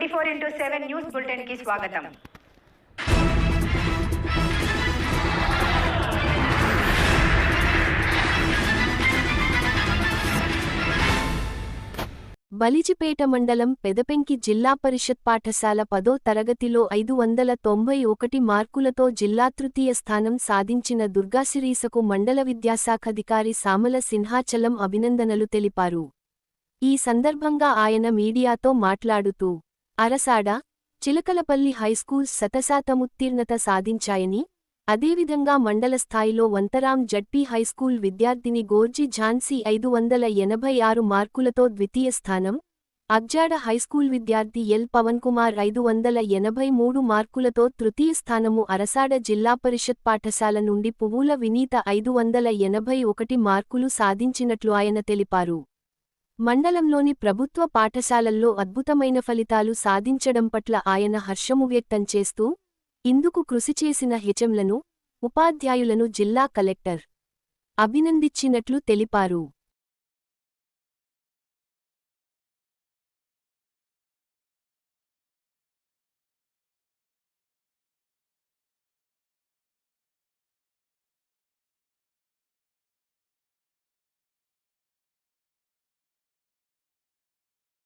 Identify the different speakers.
Speaker 1: 24x7 news bulletin కి స్వాగతం.
Speaker 2: బలిజిపేట మండలం పెదపెంకి జిల్లా పరిషత్ పాఠశాల 10వ తరగతిలో 591 మార్కులతో జిల్లా తృతీయ స్థానం సాధించిన దుర్గాశిరీసకు మండల విద్యాశాఖాధికారి సామల సింహాచలం అభినందనలు తెలిపారు. ఈ సందర్భంగా ఆయన మీడియాతో మాట్లాడుతూ, అరసాడ, చిలకలపల్లి హైస్కూల్స్ శతశాతముత్తీర్ణత సాధించాయని, అదేవిధంగా మండల స్థాయిలో వంతరాం జడ్పీ హైస్కూల్ విద్యార్థిని గోర్జి ఝాన్సీ 586 మార్కులతో ద్వితీయ స్థానం, అగ్జాడ హైస్కూల్ విద్యార్థి ఎల్ పవన్కుమార్ 583 మార్కులతో తృతీయ స్థానము, అరసాడ జిల్లా పరిషత్ పాఠశాల నుండి పువ్వుల వినీత 581 మార్కులు సాధించినట్లు ఆయన తెలిపారు. మండలంలోని ప్రభుత్వ పాఠశాలల్లో అద్భుతమైన ఫలితాలు సాధించడం పట్ల ఆయన హర్షము వ్యక్తం చేస్తూ, ఇందుకు కృషి చేసిన హెచ్ఎంలను, ఉపాధ్యాయులను జిల్లా కలెక్టర్ అభినందించినట్లు తెలిపారు.